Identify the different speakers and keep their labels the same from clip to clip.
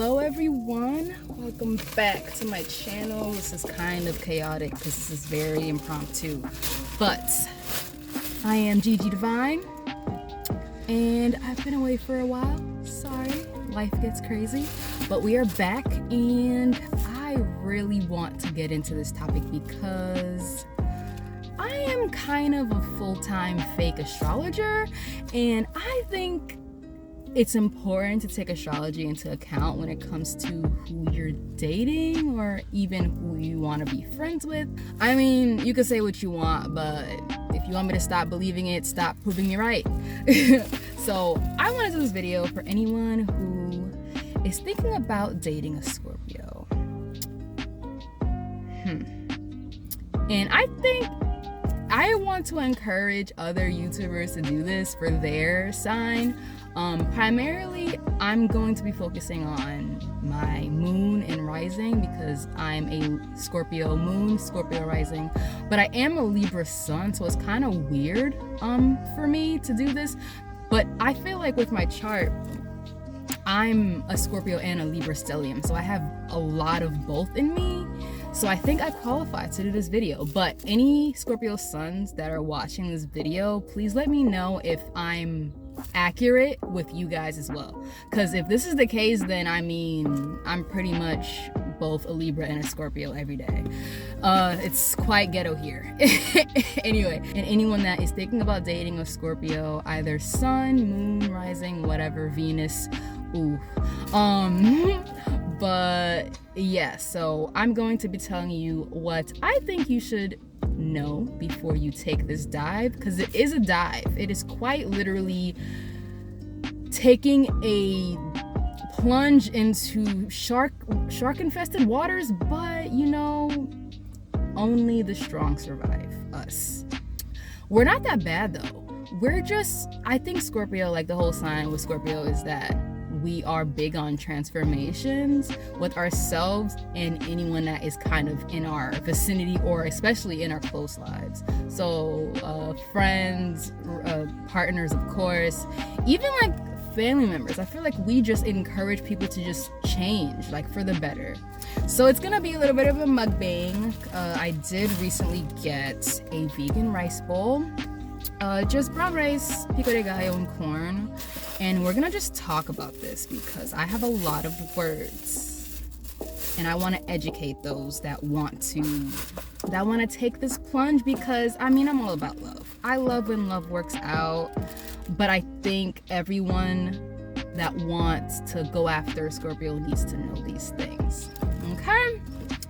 Speaker 1: Hello everyone, welcome back to my channel. This is kind of chaotic because this is very impromptu, but I am Gigi Divine and I've been away for a while. Sorry, life gets crazy, but we are back and I really want to get into this topic because I am kind of a full-time fake astrologer, and I think it's important to take astrology into account when it comes to who you're dating or even who you want to be friends with. I mean, you can say what you want, but if you want me to stop believing it, stop proving me right. So I want to do this video for anyone who is thinking about dating a Scorpio. And I think I want to encourage other YouTubers to do this for their sign. Primarily, I'm going to be focusing on my moon and rising because I'm a Scorpio moon, Scorpio rising, but I am a Libra sun, so it's kind of weird for me to do this. But I feel like with my chart, I'm a Scorpio and a Libra stellium, so I have a lot of both in me. So I think I qualify to do this video. But any Scorpio suns that are watching this video, please let me know if I'm accurate with you guys as well. Because if this is the case, then I mean, I'm pretty much both a Libra and a Scorpio every day. It's quite ghetto here. Anyway, and anyone that is thinking about dating a Scorpio, either sun, moon, rising, whatever, Venus, ooh. But yeah, so I'm going to be telling you what I think you should know before you take this dive, because it is a dive. It is quite literally taking a plunge into shark infested waters, but you know, only the strong survive. Us, we're not that bad though. We're just, I think Scorpio, like the whole sign with Scorpio is that we are big on transformations with ourselves and anyone that is kind of in our vicinity or especially in our close lives. So friends, partners, of course, even like family members. I feel like we just encourage people to just change, like for the better. So it's gonna be a little bit of a mukbang. I did recently get a vegan rice bowl. Just brown rice, pico de gallo, and corn. And we're gonna just talk about this because I have a lot of words and I want to educate those that want to take this plunge, because I mean, I'm all about love. I love when love works out, but I think everyone that wants to go after a Scorpio needs to know these things. Okay?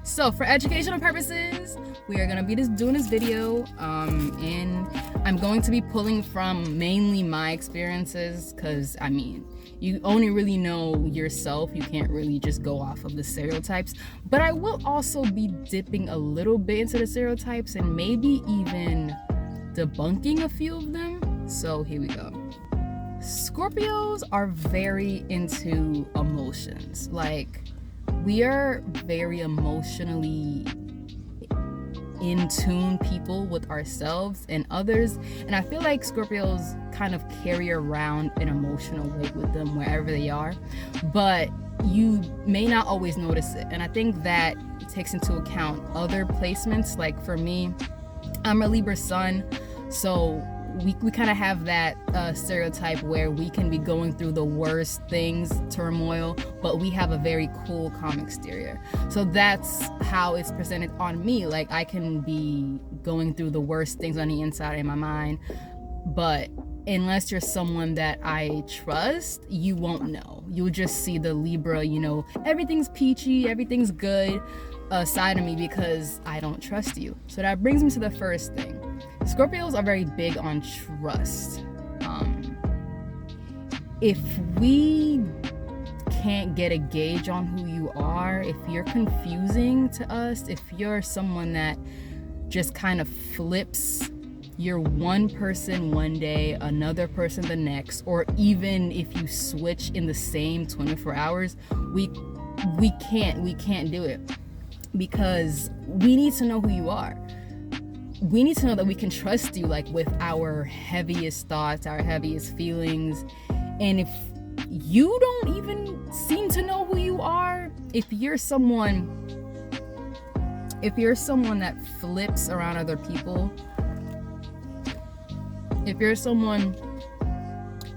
Speaker 1: So for educational purposes, we are gonna be doing this video, and I'm going to be pulling from mainly my experiences, because I mean, you only really know yourself. You can't really just go off of the stereotypes, but I will also be dipping a little bit into the stereotypes and maybe even debunking a few of them. So here we go. Scorpios are very into emotions. Like, we are very emotionally in tune people with ourselves and others, and I feel like Scorpios kind of carry around an emotional weight with them wherever they are, but you may not always notice it. And I think that takes into account other placements. Like for me, I'm a Libra sun, so we kind of have that stereotype where we can be going through the worst things, turmoil, but we have a very cool, calm exterior. So that's how it's presented on me. Like, I can be going through the worst things on the inside in my mind, but unless you're someone that I trust, you won't know. You'll just see the Libra, you know, everything's peachy, everything's good side of me, because I don't trust you. So that brings me to the first thing. Scorpios are very big on trust. If we can't get a gauge on who you are, if you're confusing to us, if you're someone that just kind of flips, you're one person one day, another person the next, or even if you switch in the same 24 hours, we can't do it, because we need to know who you are. We need to know that we can trust you, like with our heaviest thoughts, our heaviest feelings. And if you don't even seem to know who you are. If you're someone that flips around other people, if you're someone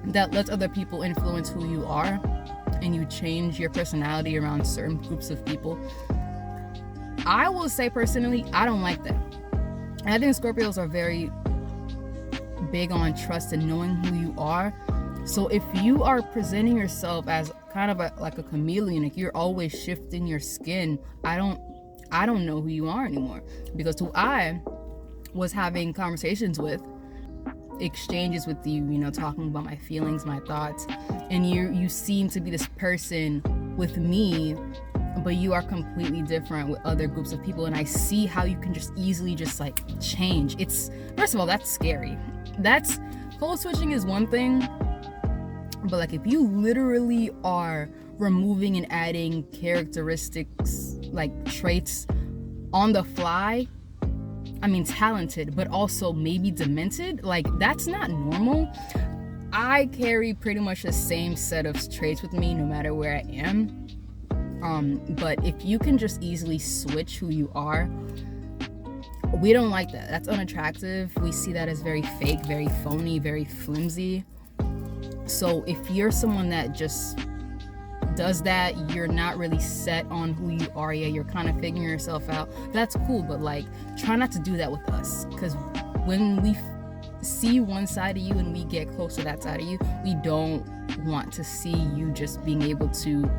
Speaker 1: that lets other people influence who you are, and you change your personality around certain groups of people, I will say personally, I don't like that. And I think Scorpios are very big on trust and knowing who you are. So if you are presenting yourself as kind of like a chameleon, like you're always shifting your skin, I don't know who you are anymore. Because who I was having conversations with, exchanges with you, talking about my feelings, my thoughts, and you seem to be this person with me, but you are completely different with other groups of people, and I see how you can just easily just like change. It's, first of all, that's scary. That's, code switching is one thing, but like if you literally are removing and adding characteristics, like traits on the fly, I mean talented, but also maybe demented, like that's not normal. I carry pretty much the same set of traits with me no matter where I am. But if you can just easily switch who you are, we don't like that. That's unattractive. We see that as very fake, very phony, very flimsy. So if you're someone that just does that, you're not really set on who you are yet, you're kind of figuring yourself out, that's cool, but like try not to do that with us, because when we see one side of you and we get close to that side of you, we don't want to see you just being able to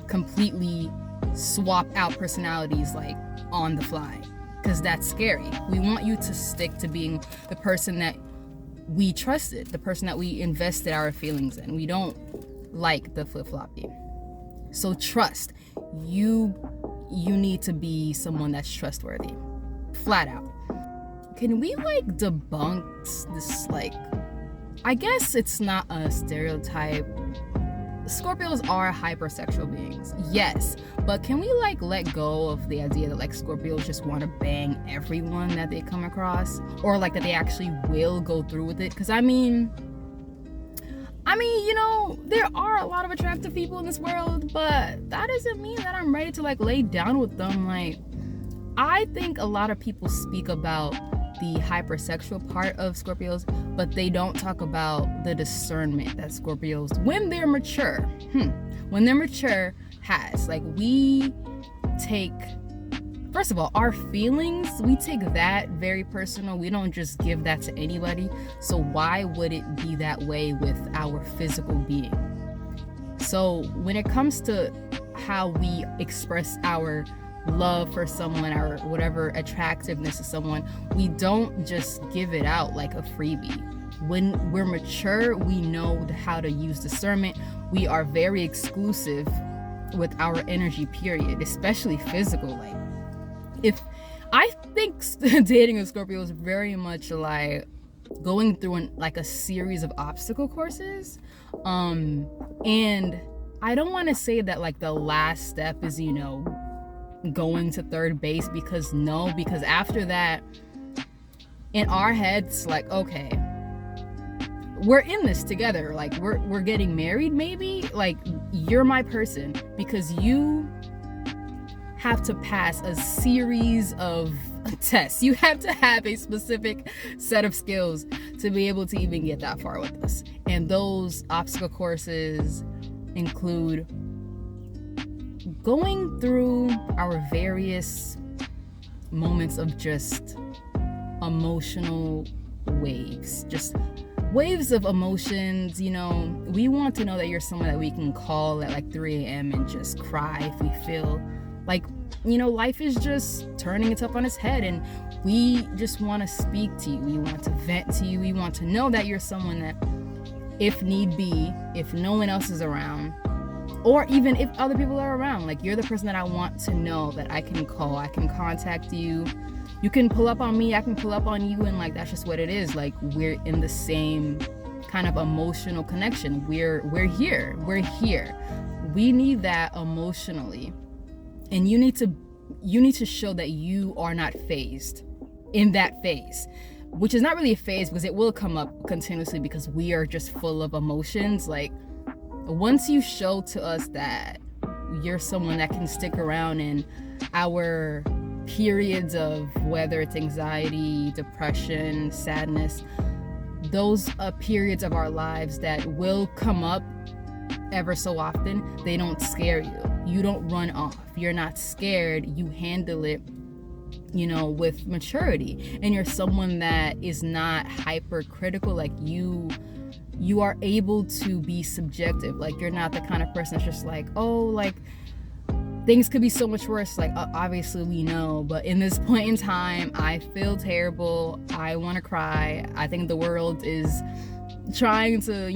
Speaker 1: completely swap out personalities like on the fly, because that's scary. We want you to stick to being the person that we trusted, the person that we invested our feelings in. We don't like the flip-floppy. So trust. You need to be someone that's trustworthy. Flat out. Can we like debunk this, like, I guess it's not a stereotype. Scorpios are hypersexual beings. Yes. But can we like let go of the idea that like Scorpios just want to bang everyone that they come across, or like that they actually will go through with it? Because I mean, there are a lot of attractive people in this world, but that doesn't mean that I'm ready to like lay down with them. Like, I think a lot of people speak about the hypersexual part of Scorpios, but they don't talk about the discernment that Scorpios, when they're mature, has. Like, we take, first of all, our feelings, we take that very personal. We don't just give that to anybody. So why would it be that way with our physical being? So when it comes to how we express our love for someone, or whatever attractiveness to someone, we don't just give it out like a freebie. When we're mature, we know how to use discernment. We are very exclusive with our energy, period, especially physical. Like, if I think dating a Scorpio is very much like going through like a series of obstacle courses, and I don't want to say that like the last step is going to third base, because after that, in our heads, like, okay, we're in this together, like we're getting married, maybe, like you're my person, because you have to pass a series of tests. You have to have a specific set of skills to be able to even get that far with us. And those obstacle courses include going through our various moments of just emotional waves, just waves of emotions. We want to know that you're someone that we can call at like 3 a.m. and just cry if we feel like, life is just turning itself on its head, and we just want to speak to you. We want to vent to you. We want to know that you're someone that, if need be, if no one else is around, or even if other people are around, like you're the person that I want to know that I can call, I can contact you. You can pull up on me, I can pull up on you, and like that's just what it is. Like, we're in the same kind of emotional connection. We're here. We need that emotionally. And you need to show that you are not phased in that phase, which is not really a phase, because it will come up continuously, because we are just full of emotions. Like, once you show to us that you're someone that can stick around in our periods of, whether it's anxiety, depression, sadness, those periods of our lives that will come up ever so often, they don't scare you. You don't run off. You're not scared. You handle it, with maturity. And you're someone that is not hypercritical. Like you are able to be subjective. Like you're not the kind of person that's just like, oh, like things could be so much worse. Like obviously we know, but in this point in time, I feel terrible. I want to cry. I think the world is trying to,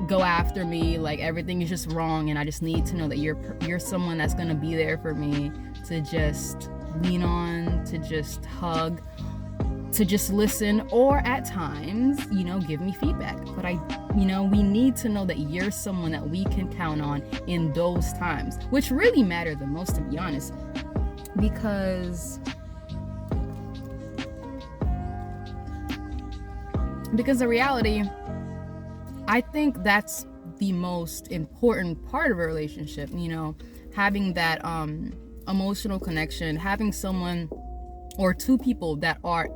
Speaker 1: go after me. Like everything is just wrong, and I just need to know that you're someone that's gonna be there for me, to just lean on, to just hug, to just listen, or at times, give me feedback. But we need to know that you're someone that we can count on in those times, which really matter the most, to be honest, because the reality, I think that's the most important part of a relationship, having that emotional connection, having someone or two people that are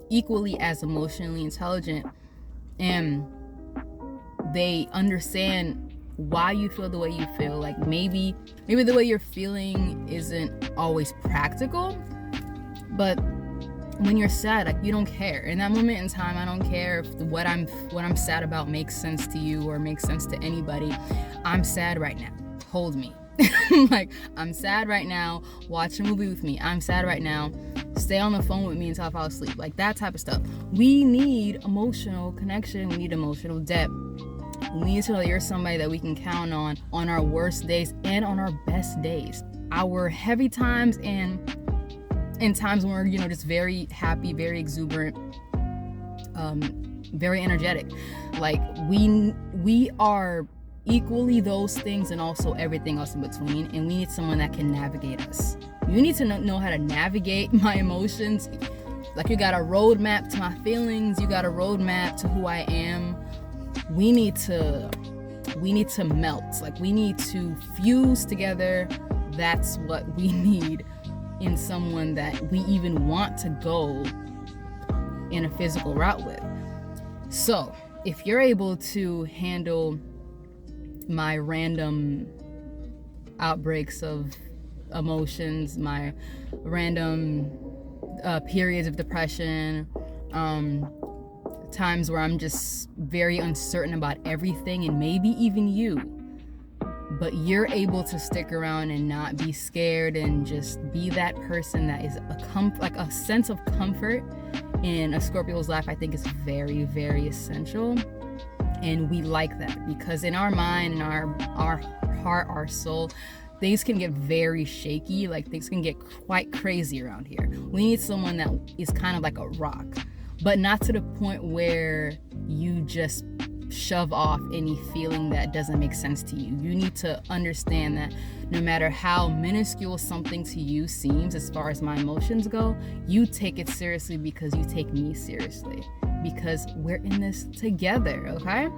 Speaker 1: equally as emotionally intelligent, and they understand why you feel the way you feel. Like maybe the way you're feeling isn't always practical, but when you're sad, like you don't care. In that moment in time, I don't care if what I'm sad about makes sense to you or makes sense to anybody. I'm sad right now. Hold me. Like, I'm sad right now. Watch a movie with me. I'm sad right now. Stay on the phone with me until I fall asleep. Like that type of stuff. We need emotional connection. We need emotional depth. We need to know that you're somebody that we can count on our worst days and on our best days. Our heavy times and times when we're, just very happy, very exuberant, very energetic. Like we are equally those things and also everything else in between, and we need someone that can navigate us. You need to know how to navigate my emotions. Like you got a roadmap to my feelings, you got a roadmap to who I am. We need to melt. Like we need to fuse together. That's what we need in someone that we even want to go in a physical route with. So if you're able to handle my random outbreaks of emotions, my random periods of depression, times where I'm just very uncertain about everything, and maybe even you, but you're able to stick around and not be scared and just be that person that is a sense of comfort in a Scorpio's life, I think is very, very essential. And we like that because in our mind, in our heart, our soul, things can get very shaky. Like things can get quite crazy around here. We need someone that is kind of like a rock, but not to the point where you just shove off any feeling that doesn't make sense to you. You need to understand that no matter how minuscule something to you seems, as far as my emotions go, you take it seriously because you take me seriously, because we're in this together, okay?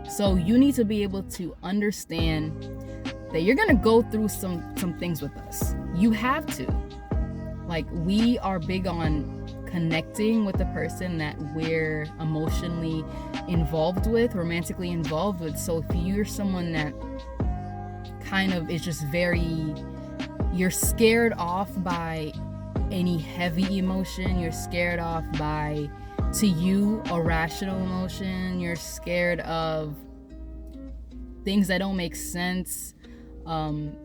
Speaker 1: So you need to be able to understand that you're gonna go through some things with us. You have to. Like, we are big on connecting with the person that we're emotionally involved with, romantically involved with. So if you're someone that kind of is just you're scared off by any heavy emotion, you're scared off by, to you, irrational emotion, you're scared of things that don't make sense,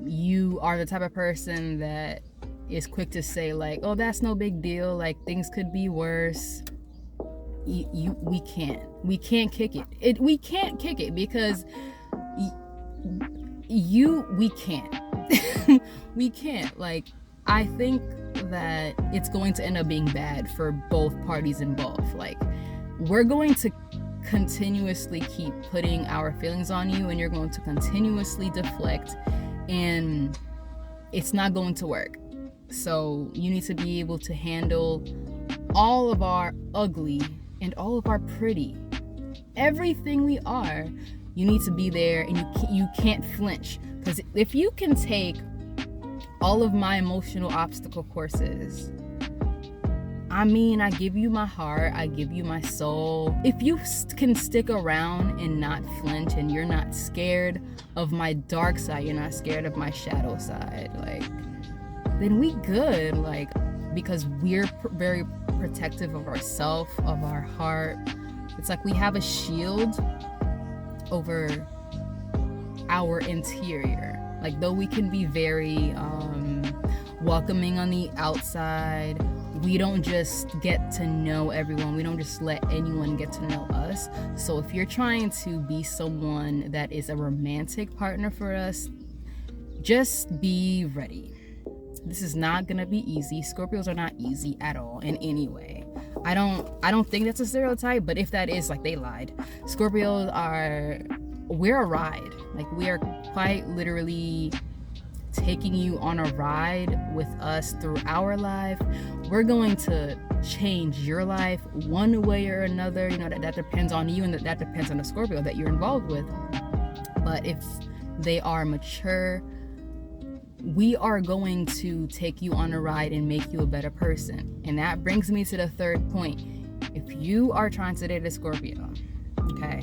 Speaker 1: you are the type of person that is quick to say like, oh, that's no big deal, like things could be worse. We can't kick it. We can't kick it because we can't. We can't. Like, I think that it's going to end up being bad for both parties involved. Like, we're going to continuously keep putting our feelings on you, and you're going to continuously deflect, and it's not going to work. So you need to be able to handle all of our ugly and all of our pretty, everything we are. You need to be there, and you can't flinch. Because if you can take all of my emotional obstacle courses, I mean, I give you my heart, I give you my soul. If you can stick around and not flinch, and you're not scared of my dark side, you're not scared of my shadow side, like, then we good, like, because we're very protective of ourselves, of our heart. It's like we have a shield over our interior. Like, though we can be very welcoming on the outside, we don't just get to know everyone. We don't just let anyone get to know us. So if you're trying to be someone that is a romantic partner for us, just be ready. This is not gonna be easy. Scorpios are not easy at all in any way. I don't think that's a stereotype, but if that is, like, they lied. We're a ride. Like, we are quite literally taking you on a ride with us through our life. We're going to change your life one way or another. You know, that depends on you, and that depends on the Scorpio that you're involved with. But if they are mature, we are going to take you on a ride and make you a better person. And that brings me to the third point. If you are trying to date a Scorpio, okay,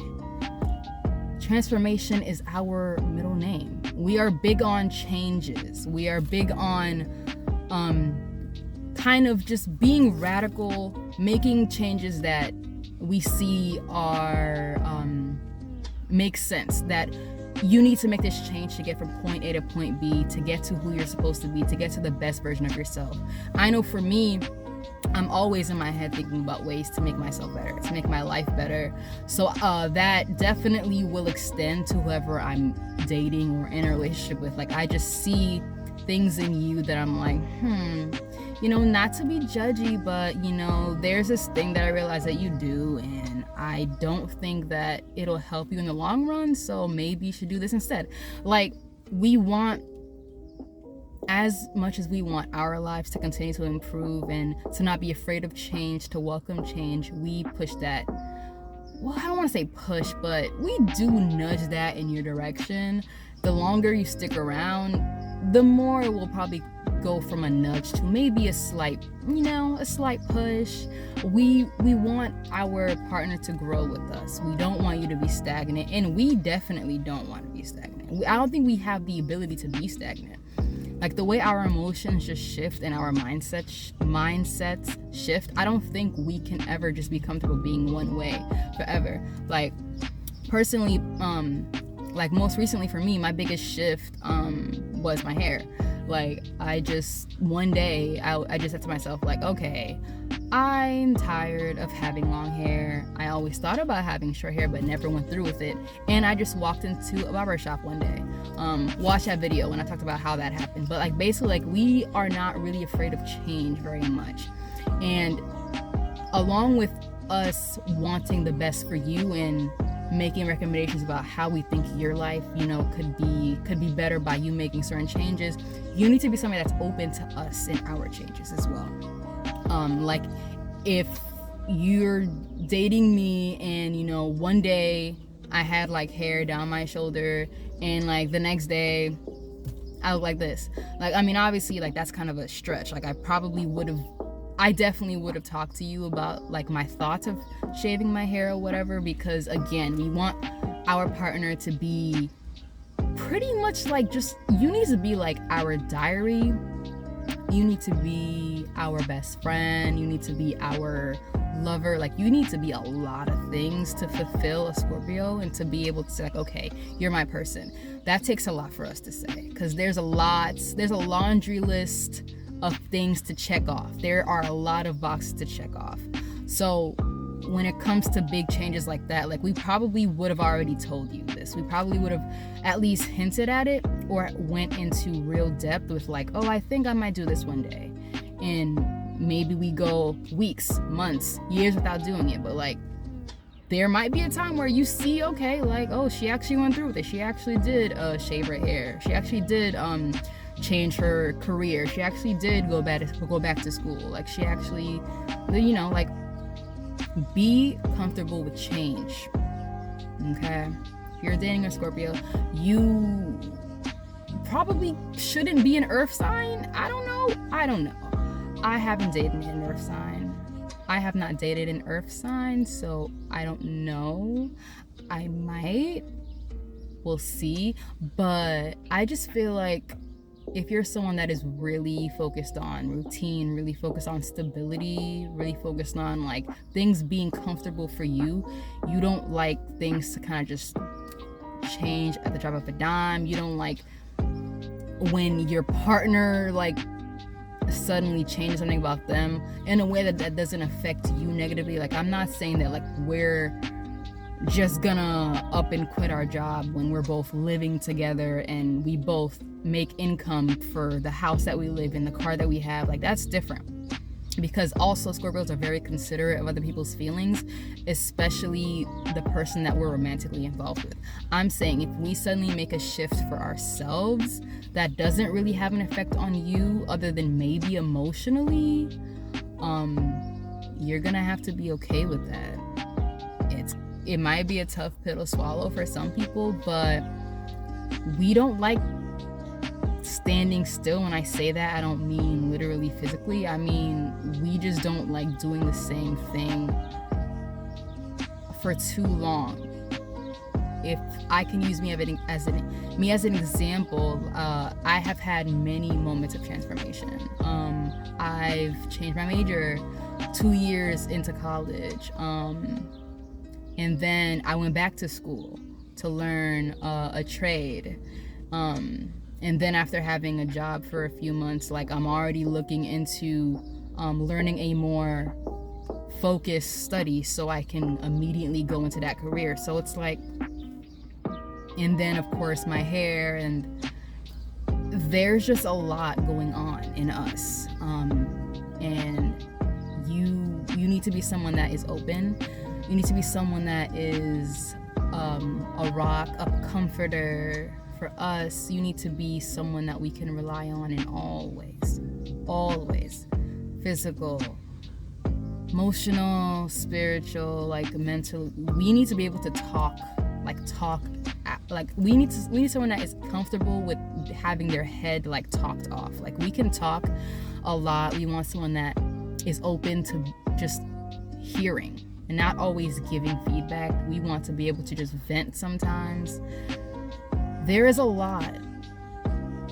Speaker 1: transformation is our middle name. We are big on changes. We are big on kind of just being radical, making changes that we see are make sense, that you need to make this change to get from point A to point B, to get to who you're supposed to be, to get to the best version of yourself. I know for me, I'm always in my head thinking about ways to make myself better, to make my life better. So that definitely will extend to whoever I'm dating or in a relationship with. Like, I just see things in you that I'm like, you know, not to be judgy, but, you know, there's this thing that I realize that you do, and I don't think that it'll help you in the long run, so maybe you should do this instead. Like, we want, as much as we want our lives to continue to improve and to not be afraid of change, to welcome change, we push that. Well, I don't want to say push, but we do nudge that in your direction. The longer you stick around, the more it will probably go from a nudge to maybe a slight, a slight push. We want our partner to grow with us. We don't want you to be stagnant, and we definitely don't want to be stagnant. I don't think we have the ability to be stagnant. Like, the way our emotions just shift and our mindsets shift, I don't think we can ever just be comfortable being one way forever. Like, personally, like, most recently for me, my biggest shift was my hair. Like, one day I just said to myself, like, okay, I'm tired of having long hair. I always thought about having short hair, but never went through with it. And I just walked into a barber shop one day. Watch that video when I talked about how that happened. But, like, basically, like, we are not really afraid of change very much. And along with us wanting the best for you and making recommendations about how we think your life, could be better by you making certain changes, you need to be somebody that's open to us and our changes as well. Like, if you're dating me and one day I had, like, hair down my shoulder, and, like, the next day I look like this, like, I mean, obviously, like, that's kind of a stretch. Like, I definitely would have talked to you about, like, my thoughts of shaving my hair or whatever, because, again, we want our partner to be pretty much like, you need to be like our diary. You need to be our best friend. You need to be our lover. Like, you need to be a lot of things to fulfill a Scorpio and to be able to say, like, okay, you're my person. That takes a lot for us to say, because there's a laundry list of things to check off. There are a lot of boxes to check off. So when it comes to big changes like that, like, we probably would have already told you this. We probably would have at least hinted at it, or went into real depth with, like, oh, I think I might do this one day. And maybe we go weeks, months, years without doing it. But, like, there might be a time where you see, okay, like, oh, she actually went through with it. She actually did shave her hair. She actually did change her career. She actually did go back to school. Like, she actually, like, be comfortable with change. Okay? if you're dating a Scorpio, you probably shouldn't be an earth sign. I don't know. I haven't dated an earth sign. I have not dated an earth sign, so I don't know. I might. We'll see. But I just feel like if you're someone that is really focused on routine, really focused on stability, really focused on like things being comfortable for you, you don't like things to kind of just change at the drop of a dime. You don't like when your partner like suddenly changes something about them in a way that doesn't affect you negatively. Like, I'm not saying that like we're just gonna up and quit our job when we're both living together and we both make income for the house that we live in, the car that we have. Like, that's different, because also Scorpios are very considerate of other people's feelings, especially the person that we're romantically involved with. I'm saying if we suddenly make a shift for ourselves that doesn't really have an effect on you other than maybe emotionally, you're gonna have to be okay with that. It might be a tough pill to swallow for some people, but we don't like standing still. When I say that, I don't mean literally physically. I mean, we just don't like doing the same thing for too long. If I can use me as an example, I have had many moments of transformation. I've changed my major 2 years into college. And then I went back to school to learn a trade. And then after having a job for a few months, like, I'm already looking into learning a more focused study so I can immediately go into that career. So it's like, and then of course my hair, and there's just a lot going on in us. And you need to be someone that is open. You need to be someone that is a rock, a comforter. For us, you need to be someone that we can rely on in all ways. Physical, emotional, spiritual, like mental. We need to be able to talk. Like, we need someone that is comfortable with having their head like talked off. Like, we can talk a lot. We want someone that is open to just hearing and not always giving feedback. We want to be able to just vent sometimes. There is a lot.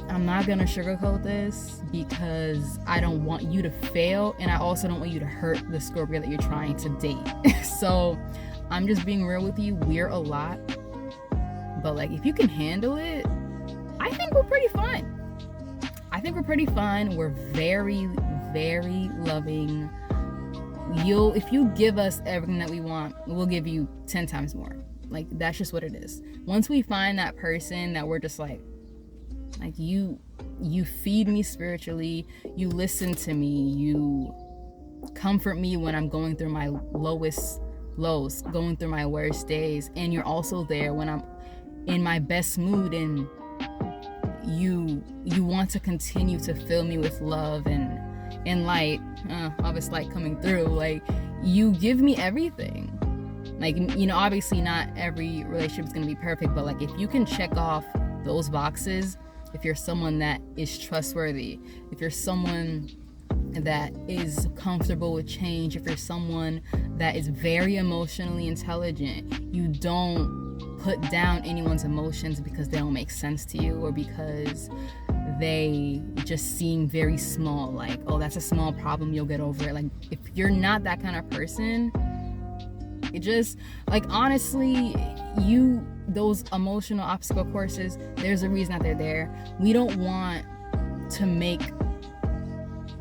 Speaker 1: I'm not gonna sugarcoat this because I don't want you to fail, and I also don't want you to hurt the Scorpio that you're trying to date. So I'm just being real with you. We're a lot, but like, if you can handle it, I think we're pretty fine. We're very, very loving. If you give us everything that we want, we'll give you 10 times more. Like, that's just what it is. Once we find that person that we're just like you feed me spiritually, you listen to me, you comfort me when I'm going through my lowest lows, going through my worst days, and you're also there when I'm in my best mood, and you want to continue to fill me with love and light. Obvious light coming through. Like, you give me everything. Like, obviously not every relationship is going to be perfect, but like, if you can check off those boxes, if you're someone that is trustworthy, if you're someone that is comfortable with change, if you're someone that is very emotionally intelligent, you don't put down anyone's emotions because they don't make sense to you or because they just seem very small. Like, oh, that's a small problem, you'll get over it. Like, if you're not that kind of person, it just, like, honestly, those emotional obstacle courses, there's a reason that they're there. We don't want to make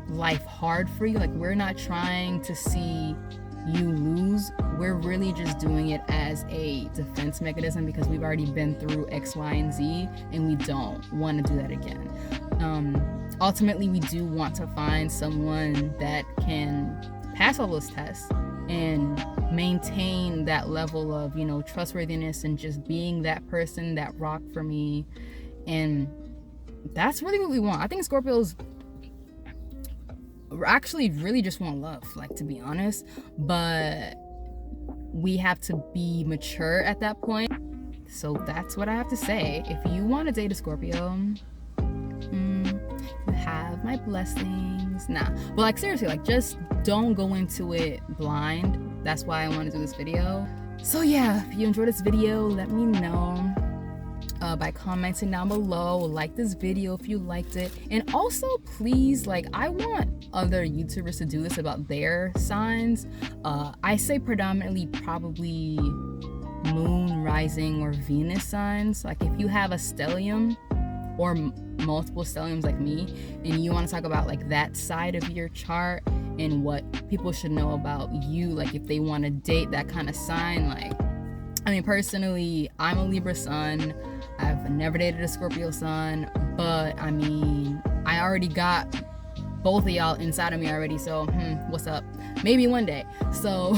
Speaker 1: life hard for you. Like, we're not trying to see you lose. We're really just doing it as a defense mechanism because we've already been through X, Y, and Z, and we don't want to do that again. Ultimately, we do want to find someone that can pass all those tests and maintain that level of, trustworthiness and just being that person, that rock for me. And that's really what we want. I think Scorpios actually really just want love, like, to be honest, but we have to be mature at that point. So that's what I have to say. If you want to date a Scorpio, you have my blessings. Nah, but like seriously, like just don't go into it blind. That's why I want to do this video. So yeah, if you enjoyed this video, let me know by commenting down below. Like this video if you liked it, and also please, like, I want other YouTubers to do this about their signs. I say predominantly probably moon, rising, or Venus signs. Like if you have a stellium or multiple stelliums like me, and you want to talk about like that side of your chart and what people should know about you, like if they want to date that kind of sign. Like, I mean, personally, I'm a Libra sun. I've never dated a Scorpio sun, but I mean, I already got both of y'all inside of me already, so what's up? Maybe one day. So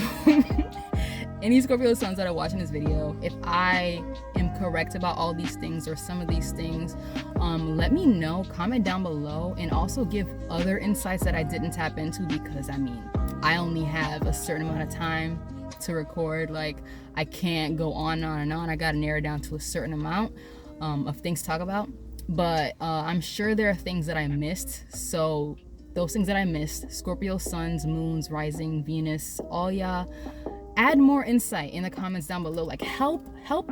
Speaker 1: any Scorpio suns that are watching this video, if I am correct about all these things or some of these things, let me know, comment down below, and also give other insights that I didn't tap into, because I mean, I only have a certain amount of time to record. Like, I can't go on and on. I gotta narrow down to a certain amount of things to talk about. But I'm sure there are things that I missed. So those things that I missed, Scorpio suns, moons, rising, Venus, all y'all, add more insight in the comments down below. Like help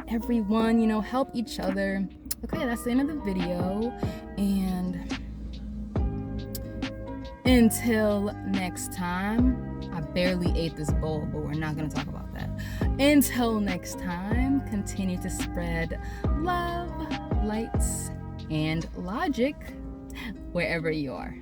Speaker 1: everyone, you know, help each other. Okay, that's the end of the video, and until next time, I barely ate this bowl, but we're not gonna talk about that. Until next time, continue to spread love, lights, and logic wherever you are.